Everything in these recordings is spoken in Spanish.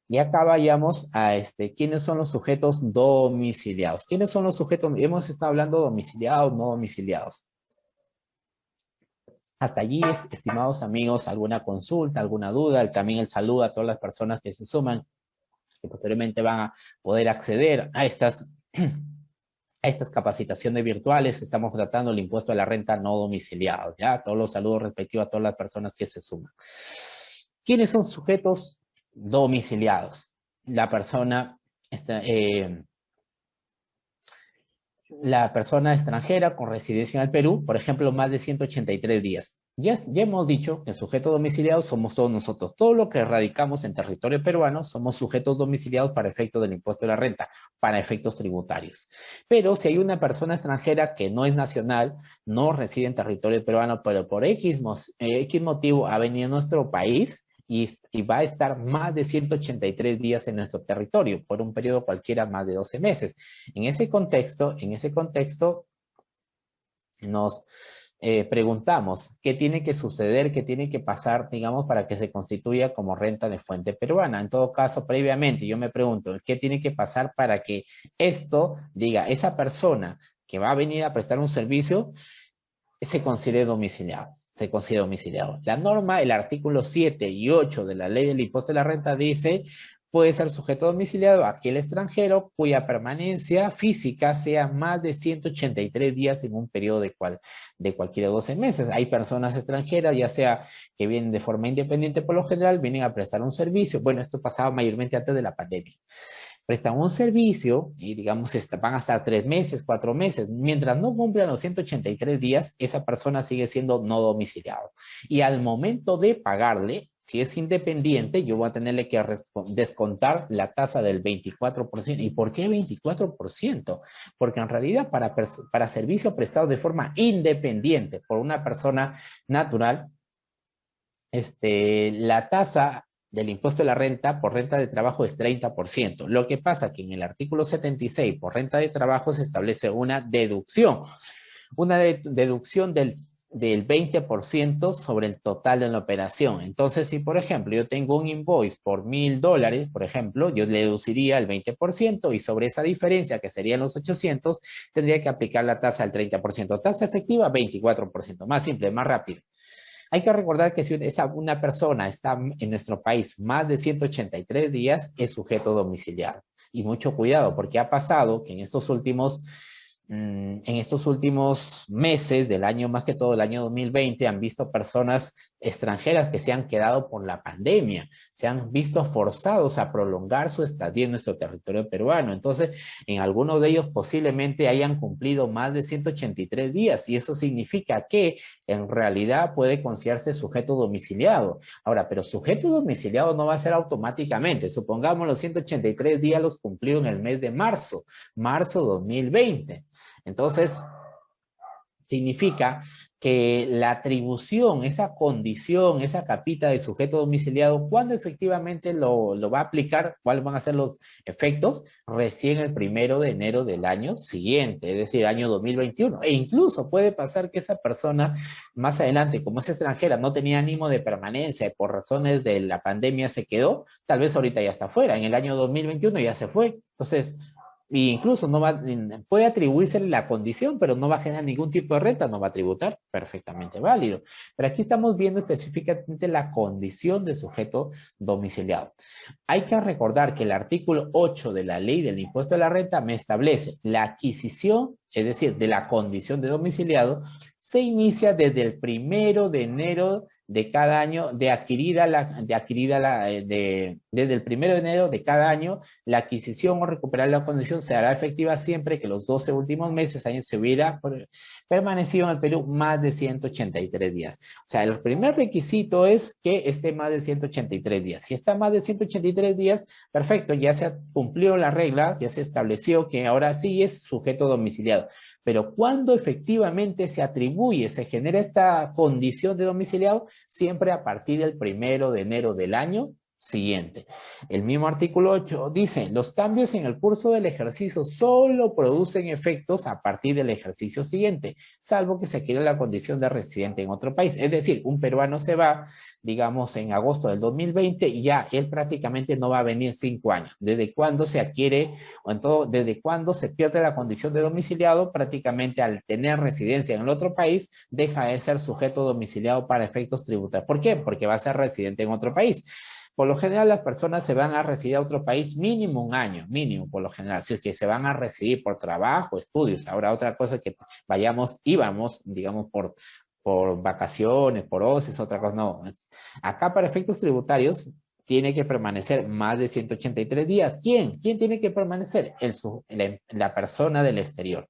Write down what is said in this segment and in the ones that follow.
Y acá vayamos a ¿quiénes son los sujetos domiciliados? ¿Quiénes son los sujetos? Hemos estado hablando domiciliados, no domiciliados. Hasta allí, estimados amigos, alguna consulta, alguna duda, también el saludo a todas las personas que se suman, que posteriormente van a poder acceder a estas capacitaciones virtuales. Estamos tratando el impuesto a la renta no domiciliado, ¿ya? Todos los saludos respectivos a todas las personas que se suman. ¿Quiénes son sujetos domiciliados? La persona extranjera con residencia en el Perú, por ejemplo, más de 183 días. Ya hemos dicho que sujetos domiciliados somos todos nosotros. Todo lo que radicamos en territorio peruano somos sujetos domiciliados para efectos del impuesto de la renta, para efectos tributarios. Pero si hay una persona extranjera que no es nacional, no reside en territorio peruano, pero por X motivo ha venido a nuestro país, y va a estar más de 183 días en nuestro territorio, por un periodo cualquiera más de 12 meses. En ese contexto nos preguntamos qué tiene que suceder, qué tiene que pasar, digamos, para que se constituya como renta de fuente peruana. En todo caso, previamente yo me pregunto, ¿qué tiene que pasar para que esto diga, esa persona que va a venir a prestar un servicio se considere domiciliado? Se considera domiciliado. La norma, el artículo 7 y 8 de la ley del impuesto de la renta dice: puede ser sujeto domiciliado aquel extranjero cuya permanencia física sea más de 183 días en un periodo de cualquiera de 12 meses. Hay personas extranjeras, ya sea que vienen de forma independiente, por lo general, vienen a prestar un servicio. Bueno, esto pasaba mayormente antes de la pandemia. Prestan un servicio y, digamos, van a estar 3 meses, 4 meses. Mientras no cumplan los 183 días, esa persona sigue siendo no domiciliado. Y al momento de pagarle, si es independiente, yo voy a tenerle que descontar la tasa del 24%. ¿Y por qué 24%? Porque en realidad para servicio prestado de forma independiente por una persona natural, la tasa del impuesto de la renta por renta de trabajo es 30%. Lo que pasa que en el artículo 76 por renta de trabajo se establece una deducción del 20% sobre el total de la operación. Entonces, si por ejemplo yo tengo un invoice por $1,000, por ejemplo, yo le deduciría el 20% y sobre esa diferencia, que serían los 800, tendría que aplicar la tasa del 30%. Tasa efectiva, 24%. Más simple, más rápido. Hay que recordar que si una persona está en nuestro país más de 183 días, es sujeto domiciliado. Y mucho cuidado, porque ha pasado que en estos últimos meses del año, más que todo el año 2020, han visto personas extranjeras que se han quedado por la pandemia, se han visto forzados a prolongar su estadía en nuestro territorio peruano. Entonces, en algunos de ellos posiblemente hayan cumplido más de 183 días y eso significa que en realidad puede considerarse sujeto domiciliado. Ahora, pero sujeto domiciliado no va a ser automáticamente. Supongamos los 183 días los cumplió en el mes de marzo 2020. Entonces, significa que la atribución, esa condición, esa capita de sujeto domiciliado, ¿cuándo efectivamente lo va a aplicar? ¿Cuáles van a ser los efectos? Recién el 1 de enero del año siguiente, es decir, año 2021. E incluso puede pasar que esa persona más adelante, como es extranjera, no tenía ánimo de permanencia y por razones de la pandemia se quedó, tal vez ahorita ya está fuera, en el año 2021 ya se fue. Entonces, y incluso puede atribuirse la condición, pero no va a generar ningún tipo de renta, no va a tributar, perfectamente válido. Pero aquí estamos viendo específicamente la condición de sujeto domiciliado. Hay que recordar que el artículo 8 de la ley del impuesto de la renta me establece la adquisición, es decir, de la condición de domiciliado, se inicia desde el 1 de enero de cada año, desde el 1 de enero de cada año, la adquisición o recuperar la condición se hará efectiva siempre que los 12 últimos meses se hubiera permanecido en el Perú más de 183 días. O sea, el primer requisito es que esté más de 183 días. Si está más de 183 días, perfecto, ya se cumplió la regla, ya se estableció que ahora sí es sujeto domiciliado. Pero cuando efectivamente se atribuye, se genera esta condición de domiciliado, siempre a partir del 1 de enero del año siguiente. El mismo artículo 8 dice, los cambios en el curso del ejercicio solo producen efectos a partir del ejercicio siguiente, salvo que se adquiera la condición de residente en otro país. Es decir, un peruano se va, digamos, en agosto del 2020 y ya él prácticamente no va a venir 5 años. ¿Desde cuándo se adquiere, o en todo, desde cuándo se pierde la condición de domiciliado? Prácticamente al tener residencia en el otro país, deja de ser sujeto domiciliado para efectos tributarios. ¿Por qué? Porque va a ser residente en otro país. Por lo general, las personas se van a residir a otro país mínimo un año, mínimo por lo general. Si es que se van a residir por trabajo, estudios. Ahora, otra cosa es que íbamos, digamos, por vacaciones, por ocio, otra cosa. No. Acá, para efectos tributarios, tiene que permanecer más de 183 días. ¿Quién? ¿Quién tiene que permanecer? La persona del exterior.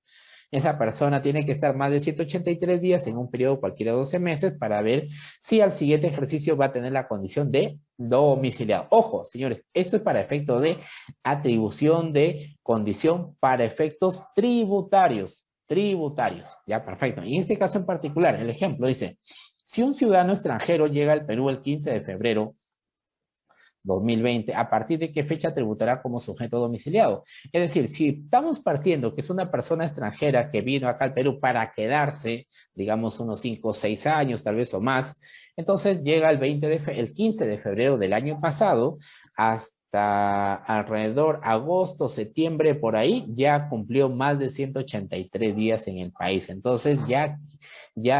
Esa persona tiene que estar más de 183 días en un periodo cualquiera de 12 meses para ver si al siguiente ejercicio va a tener la condición de domiciliado. Ojo, señores, esto es para efectos de atribución de condición para efectos tributarios. Tributarios, ya, perfecto. Y en este caso en particular, el ejemplo dice, si un ciudadano extranjero llega al Perú el 15 de febrero 2020, ¿a partir de qué fecha tributará como sujeto domiciliado? Es decir, si estamos partiendo que es una persona extranjera que vino acá al Perú para quedarse, digamos unos 5 o 6 años, tal vez o más, entonces llega el 15 de febrero del año pasado hasta alrededor agosto, septiembre, por ahí, ya cumplió más de 183 días en el país. Entonces ya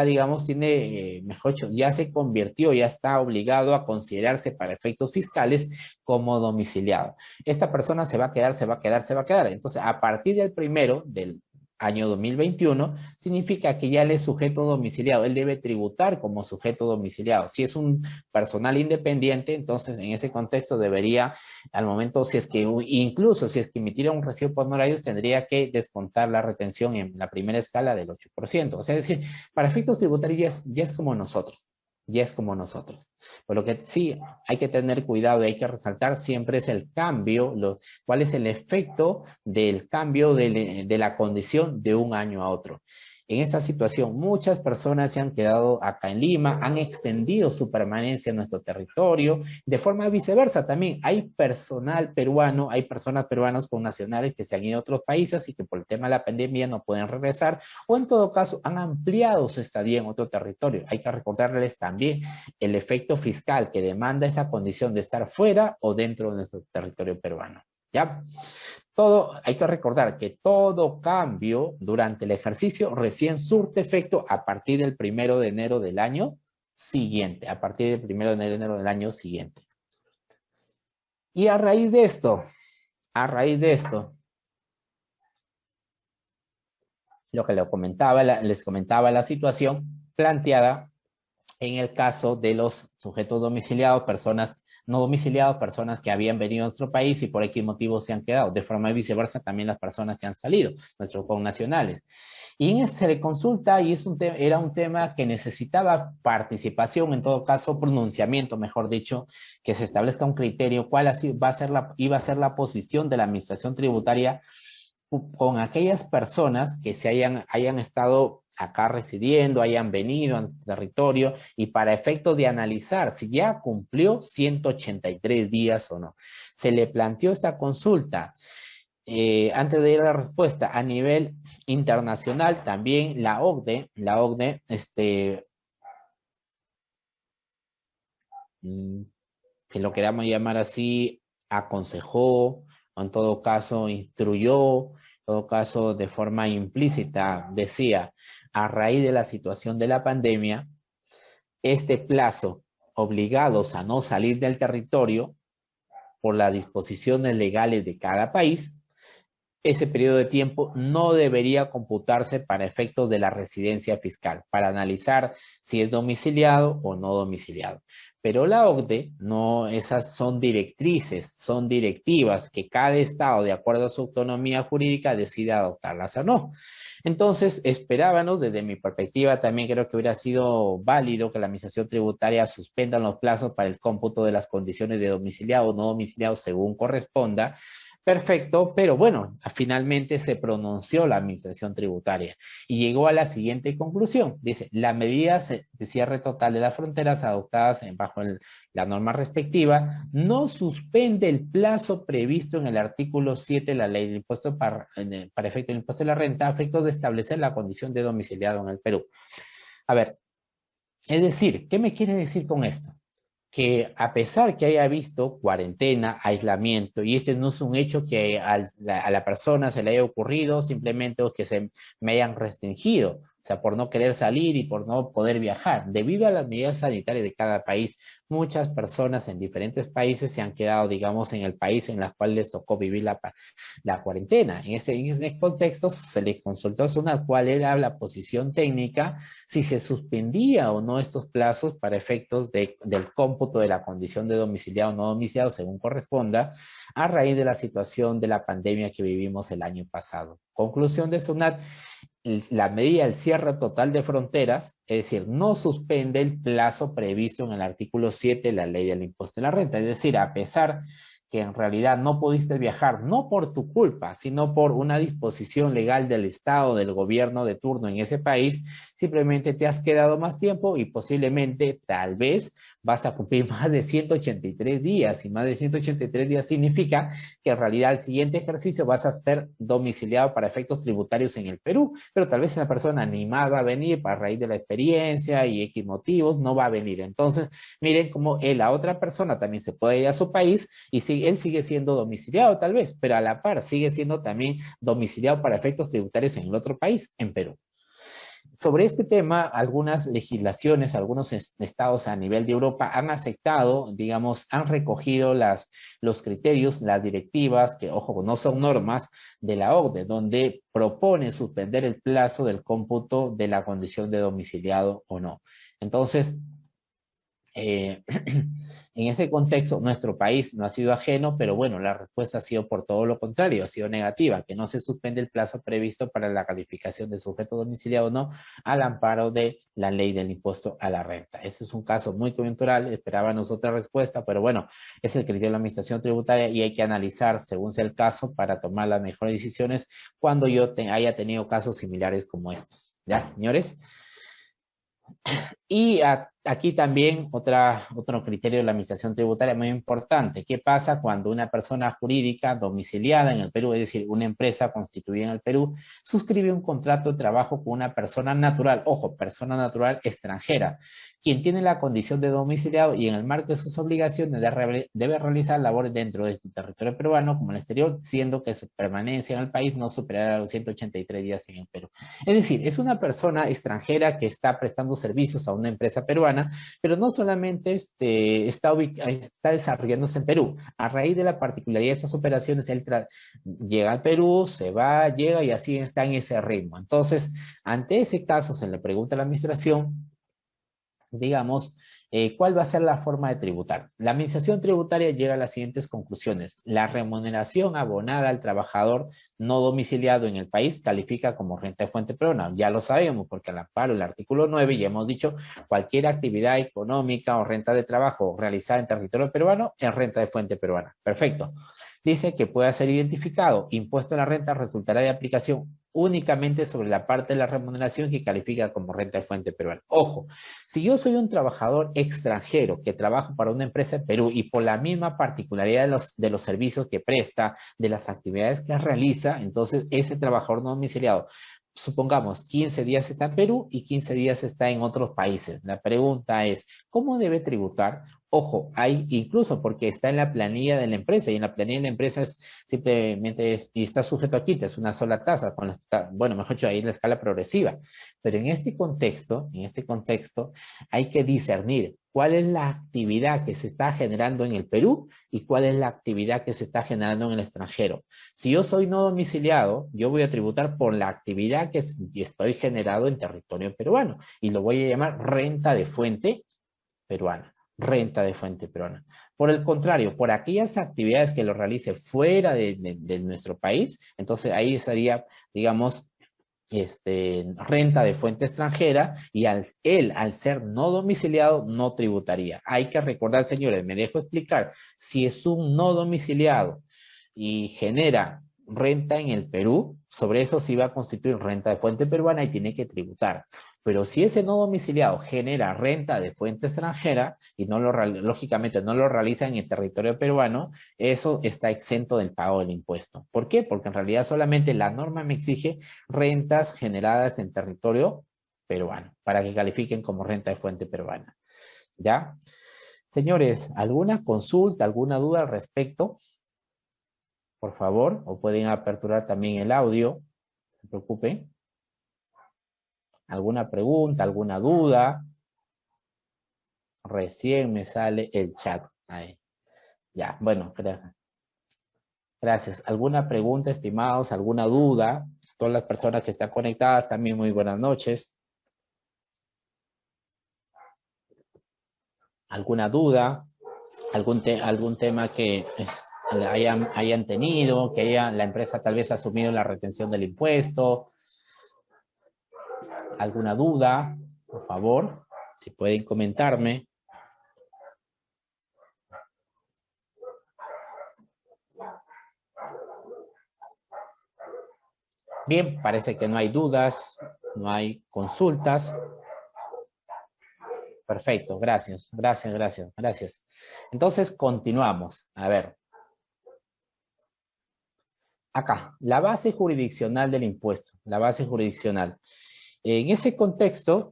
digamos, mejor dicho, ya se convirtió, ya está obligado a considerarse para efectos fiscales como domiciliado. Esta persona se va a quedar, se va a quedar, se va a quedar. Entonces, a partir del primero del año 2021, significa que ya él es sujeto domiciliado, él debe tributar como sujeto domiciliado. Si es un personal independiente, entonces en ese contexto debería, al momento, incluso si es que emitiera un recibo por honorarios, tendría que descontar la retención en la primera escala del 8%. O sea, es decir, para efectos tributarios ya es como nosotros. Ya es como nosotros. Por lo que sí hay que tener cuidado y hay que resaltar siempre es el cambio, cuál es el efecto del cambio de la condición de un año a otro. En esta situación, muchas personas se han quedado acá en Lima, han extendido su permanencia en nuestro territorio, de forma viceversa también. Hay personal peruano, hay personas peruanas con nacionales que se han ido a otros países y que por el tema de la pandemia no pueden regresar, o en todo caso han ampliado su estadía en otro territorio. Hay que recordarles también el efecto fiscal que demanda esa condición de estar fuera o dentro de nuestro territorio peruano. ¿Ya? Hay que recordar que todo cambio durante el ejercicio recién surte efecto a partir del 1 de enero del año siguiente, a partir del 1 de enero del año siguiente. Y a raíz de esto, lo que les comentaba la situación planteada en el caso de los sujetos domiciliados, personas no domiciliados, personas que habían venido a nuestro país y por X motivos se han quedado. De forma viceversa, también las personas que han salido, nuestros connacionales. Y en este se le consulta y era un tema que necesitaba participación, en todo caso, pronunciamiento, mejor dicho, que se establezca un criterio, cuál iba a ser la posición de la administración tributaria con aquellas personas que hayan estado acá residiendo, hayan venido a nuestro territorio y para efecto de analizar si ya cumplió 183 días o no. Se le planteó esta consulta. Antes de ir a la respuesta, a nivel internacional, también la OCDE, que lo queramos llamar así, aconsejó, o en todo caso instruyó, en todo caso de forma implícita, decía, a raíz de la situación de la pandemia, este plazo, obligados a no salir del territorio por las disposiciones legales de cada país, ese periodo de tiempo no debería computarse para efectos de la residencia fiscal, para analizar si es domiciliado o no domiciliado. Pero la OCDE, no, esas son directrices, son directivas que cada estado, de acuerdo a su autonomía jurídica, decide adoptarlas o no. Entonces, esperábamos, desde mi perspectiva, también creo que hubiera sido válido que la administración tributaria suspenda los plazos para el cómputo de las condiciones de domiciliado o no domiciliado según corresponda, Perfecto, pero bueno, finalmente se pronunció la Administración Tributaria y llegó a la siguiente conclusión. Dice, las medidas de cierre total de las fronteras adoptadas bajo la norma respectiva no suspende el plazo previsto en el artículo 7 de la ley del impuesto para efecto del impuesto de la renta, a efecto de establecer la condición de domiciliado en el Perú. A ver, es decir, ¿qué me quiere decir con esto? Que a pesar que haya visto cuarentena, aislamiento, y este no es un hecho que a la persona se le haya ocurrido simplemente o que se me hayan restringido, o sea, por no querer salir y por no poder viajar. Debido a las medidas sanitarias de cada país, muchas personas en diferentes países se han quedado, digamos, en el país en las cuales les tocó vivir la cuarentena. En ese contexto se les consultó a cuál era la posición técnica, si se suspendía o no estos plazos para efectos del cómputo de la condición de domiciliado o no domiciliado, según corresponda, a raíz de la situación de la pandemia que vivimos el año pasado. Conclusión de SUNAT, la medida del cierre total de fronteras, es decir, no suspende el plazo previsto en el artículo 7 de la ley del impuesto de la renta. Es decir, a pesar que en realidad no pudiste viajar, no por tu culpa, sino por una disposición legal del Estado, del gobierno de turno en ese país, simplemente te has quedado más tiempo y posiblemente, tal vez, vas a cumplir más de 183 días, y más de 183 días significa que en realidad el siguiente ejercicio vas a ser domiciliado para efectos tributarios en el Perú, pero tal vez una persona animada va a venir para raíz de la experiencia y X motivos, no va a venir. Entonces, miren cómo la otra persona también se puede ir a su país y él sigue siendo domiciliado tal vez, pero a la par sigue siendo también domiciliado para efectos tributarios en el otro país, en Perú. Sobre este tema, algunas legislaciones, algunos estados a nivel de Europa han aceptado, digamos, han recogido los criterios, las directivas, que, ojo, no son normas de la OCDE, donde propone suspender el plazo del cómputo de la condición de domiciliado o no. Entonces, en ese contexto, nuestro país no ha sido ajeno, pero bueno, la respuesta ha sido por todo lo contrario, ha sido negativa, que no se suspende el plazo previsto para la calificación de sujeto domiciliado o no al amparo de la ley del impuesto a la renta. Este es un caso muy coyuntural, esperábamos otra respuesta, pero bueno, es el criterio de la administración tributaria y hay que analizar según sea el caso para tomar las mejores decisiones cuando yo haya tenido casos similares como estos. ¿Ya, señores? Y aquí también otro criterio de la administración tributaria muy importante. ¿Qué pasa cuando una persona jurídica domiciliada en el Perú, es decir, una empresa constituida en el Perú, suscribe un contrato de trabajo con una persona natural, ojo, persona natural extranjera, quien tiene la condición de domiciliado y en el marco de sus obligaciones debe realizar labores dentro de su territorio peruano como en el exterior, siendo que su permanencia en el país no superará los 183 días en el Perú? Es decir, es una persona extranjera que está prestando servicios a una empresa peruana, pero no solamente está desarrollándose en Perú. A raíz de la particularidad de estas operaciones, él llega al Perú, se va, llega y así está en ese ritmo. Entonces, ante ese caso, se le pregunta a la administración, digamos, ¿cuál va a ser la forma de tributar? La administración tributaria llega a las siguientes conclusiones. La remuneración abonada al trabajador no domiciliado en el país califica como renta de fuente peruana. Ya lo sabemos porque al amparo del artículo 9 ya hemos dicho cualquier actividad económica o renta de trabajo realizada en territorio peruano es renta de fuente peruana. Perfecto. Dice que pueda ser identificado. Impuesto a la renta resultará de aplicación únicamente sobre la parte de la remuneración que califica como renta de fuente peruana. Ojo, si yo soy un trabajador extranjero que trabajo para una empresa en Perú y por la misma particularidad de los servicios que presta, de las actividades que realiza, entonces ese trabajador no domiciliado, supongamos 15 días está en Perú y 15 días está en otros países. La pregunta es, ¿cómo debe tributar? Ojo, hay incluso porque está en la planilla de la empresa y en la planilla de la empresa simplemente y está sujeto a quita, es una sola tasa, bueno, mejor dicho, ahí la escala progresiva. Pero en este contexto, hay que discernir cuál es la actividad que se está generando en el Perú y cuál es la actividad que se está generando en el extranjero. Si yo soy no domiciliado, yo voy a tributar por la actividad que estoy generado en territorio peruano y lo voy a llamar renta de fuente peruana. Renta de fuente peruana. Por el contrario, por aquellas actividades que lo realice fuera de nuestro país, entonces ahí sería, digamos, renta de fuente extranjera y al ser no domiciliado no tributaría. Hay que recordar, señores, me dejo explicar, si es un no domiciliado y genera renta en el Perú, sobre eso sí va a constituir renta de fuente peruana y tiene que tributar. Pero si ese no domiciliado genera renta de fuente extranjera y lógicamente no lo realiza en el territorio peruano, eso está exento del pago del impuesto. ¿Por qué? Porque en realidad solamente la norma me exige rentas generadas en territorio peruano para que califiquen como renta de fuente peruana. ¿Ya? Señores, ¿alguna consulta, alguna duda al respecto? Por favor, o pueden aperturar también el audio, no se preocupen. ¿Alguna pregunta, alguna duda? Recién me sale el chat. Ahí. Ya, bueno, gracias. ¿Alguna pregunta, estimados? ¿Alguna duda? Todas las personas que están conectadas, también muy buenas noches. ¿Alguna duda? ¿Algún tema que hayan tenido, que la empresa tal vez ha asumido la retención del impuesto? ¿Alguna duda? Por favor, si pueden comentarme. Bien, parece que no hay dudas, no hay consultas. Perfecto, gracias. Entonces, continuamos. A ver. Acá, la base jurisdiccional del impuesto, la base jurisdiccional. En ese contexto,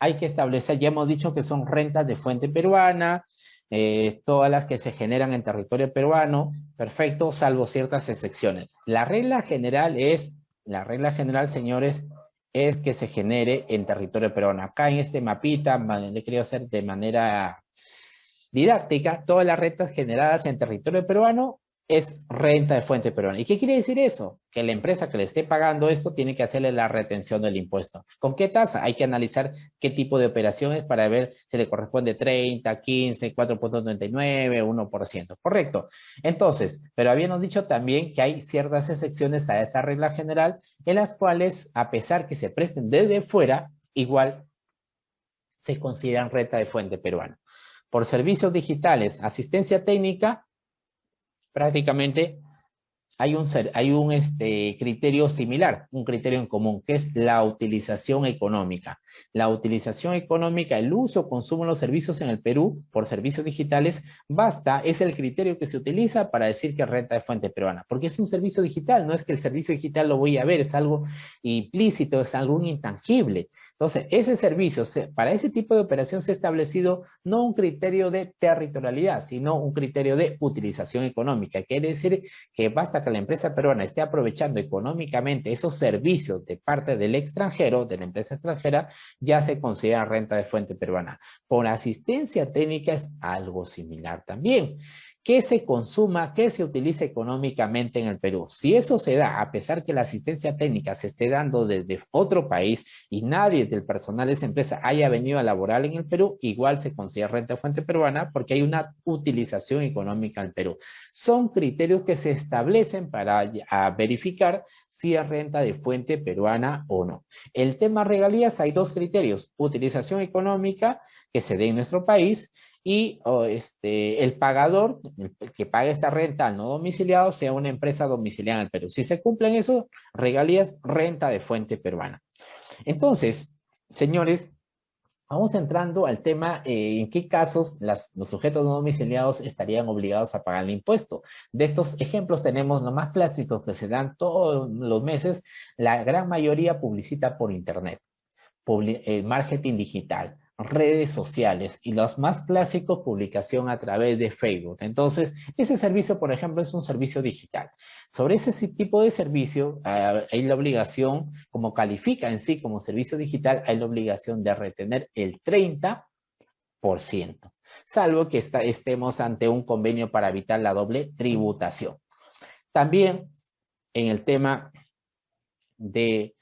hay que establecer, ya hemos dicho que son rentas de fuente peruana, todas las que se generan en territorio peruano, perfecto, salvo ciertas excepciones. La regla general, señores, es que se genere en territorio peruano. Acá en este mapita, le quería hacer de manera didáctica, todas las rentas generadas en territorio peruano es renta de fuente peruana. ¿Y qué quiere decir eso? Que la empresa que le esté pagando esto tiene que hacerle la retención del impuesto. ¿Con qué tasa? Hay que analizar qué tipo de operaciones para ver si le corresponde 30, 15, 4.99, 1%. Correcto. Entonces, pero habíamos dicho también que hay ciertas excepciones a esa regla general en las cuales, a pesar que se presten desde fuera, igual se consideran renta de fuente peruana. Por servicios digitales, asistencia técnica, prácticamente hay un criterio similar, un criterio en común, que es la utilización económica. La utilización económica, el uso o consumo de los servicios en el Perú por servicios digitales, es el criterio que se utiliza para decir que es renta de fuente peruana, porque es un servicio digital, no es que el servicio digital lo voy a ver, es algo implícito, es algo intangible. Entonces, ese servicio, para ese tipo de operación se ha establecido no un criterio de territorialidad, sino un criterio de utilización económica. Quiere decir que basta que la empresa peruana esté aprovechando económicamente esos servicios de parte del extranjero, de la empresa extranjera, ya se considera renta de fuente peruana. Por asistencia técnica es algo similar también. ¿Qué se consuma, qué se utiliza económicamente en el Perú? Si eso se da, a pesar que la asistencia técnica se esté dando desde otro país y nadie del personal de esa empresa haya venido a laborar en el Perú, igual se considera renta de fuente peruana porque hay una utilización económica en el Perú. Son criterios que se establecen para verificar si es renta de fuente peruana o no. El tema regalías, hay dos criterios: utilización económica que se dé en nuestro país y el pagador, el que paga esta renta al no domiciliado, sea una empresa domiciliada en el Perú. Si se cumplen esos, regalías, renta de fuente peruana. Entonces, señores, vamos entrando al tema en qué casos los sujetos no domiciliados estarían obligados a pagar el impuesto. De estos ejemplos tenemos los más clásicos que se dan todos los meses. La gran mayoría publicita por internet, marketing digital, redes sociales y los más clásicos, publicación a través de Facebook. Entonces, ese servicio, por ejemplo, es un servicio digital. Sobre ese tipo de servicio, hay la obligación, como califica en sí como servicio digital, hay la obligación de retener el 30%, salvo que estemos ante un convenio para evitar la doble tributación. También en el tema de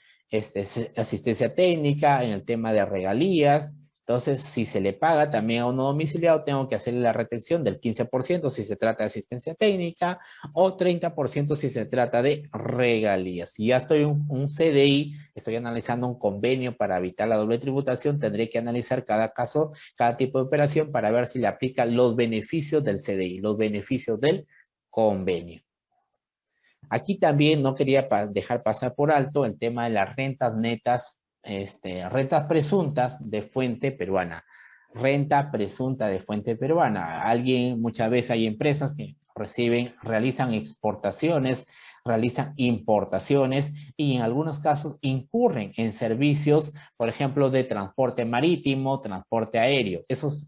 asistencia técnica, en el tema de regalías. Entonces, si se le paga también a uno domiciliado, tengo que hacerle la retención del 15% si se trata de asistencia técnica o 30% si se trata de regalías. Si ya estoy un CDI, estoy analizando un convenio para evitar la doble tributación, tendré que analizar cada caso, cada tipo de operación para ver si le aplica los beneficios del CDI, los beneficios del convenio. Aquí también no quería dejar pasar por alto el tema de las rentas netas, rentas presuntas de fuente peruana. Renta presunta de fuente peruana. Muchas veces hay empresas que realizan exportaciones, realizan importaciones y en algunos casos incurren en servicios, por ejemplo, de transporte marítimo, transporte aéreo.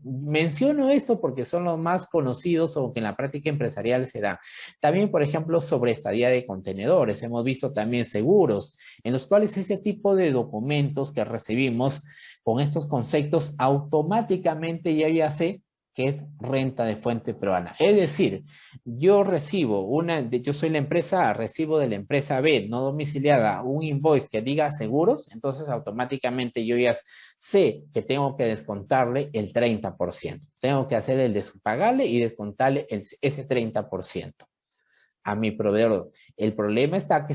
Menciono esto porque son los más conocidos o que en la práctica empresarial se da. También, por ejemplo, sobre estadía de contenedores. Hemos visto también seguros, en los cuales ese tipo de documentos que recibimos con estos conceptos automáticamente ya sé que es renta de fuente peruana. Es decir, yo soy la empresa A, recibo de la empresa B, no domiciliada, un invoice que diga seguros, entonces automáticamente yo ya sé que tengo que descontarle el 30%. Tengo que hacer pagarle y descontarle ese 30% a mi proveedor. El problema está que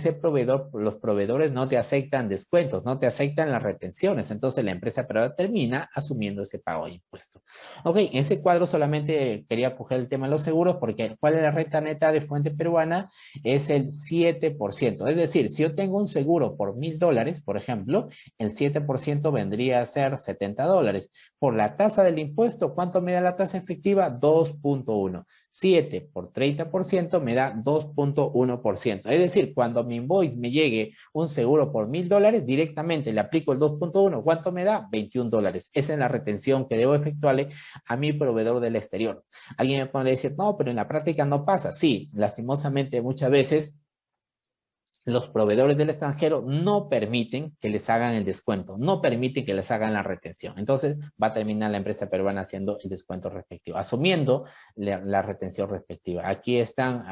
los proveedores no te aceptan descuentos, no te aceptan las retenciones, entonces la empresa peruana termina asumiendo ese pago de impuestos. Ok, en ese cuadro solamente quería coger el tema de los seguros porque ¿cuál es la renta neta de fuente peruana? Es el 7%. Es decir, si yo tengo un seguro por $1,000, por ejemplo, el 7% vendría a ser $70. Por la tasa del impuesto, ¿cuánto me da la tasa efectiva? 2.1. 7 por 30% me da 2.1%. Es decir, cuando a mi invoice me llegue un seguro por $1,000, directamente le aplico el 2.1. ¿Cuánto me da? $21. Esa es la retención que debo efectuarle a mi proveedor del exterior. Alguien me puede decir, no, pero en la práctica no pasa. Sí, lastimosamente muchas veces los proveedores del extranjero no permiten que les hagan el descuento, no permiten que les hagan la retención. Entonces va a terminar la empresa peruana haciendo el descuento respectivo, asumiendo la retención respectiva. Aquí están,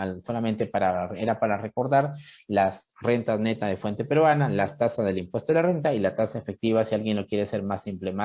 era para recordar las rentas netas de fuente peruana, las tasas del impuesto de la renta y la tasa efectiva, si alguien lo quiere hacer más simple, más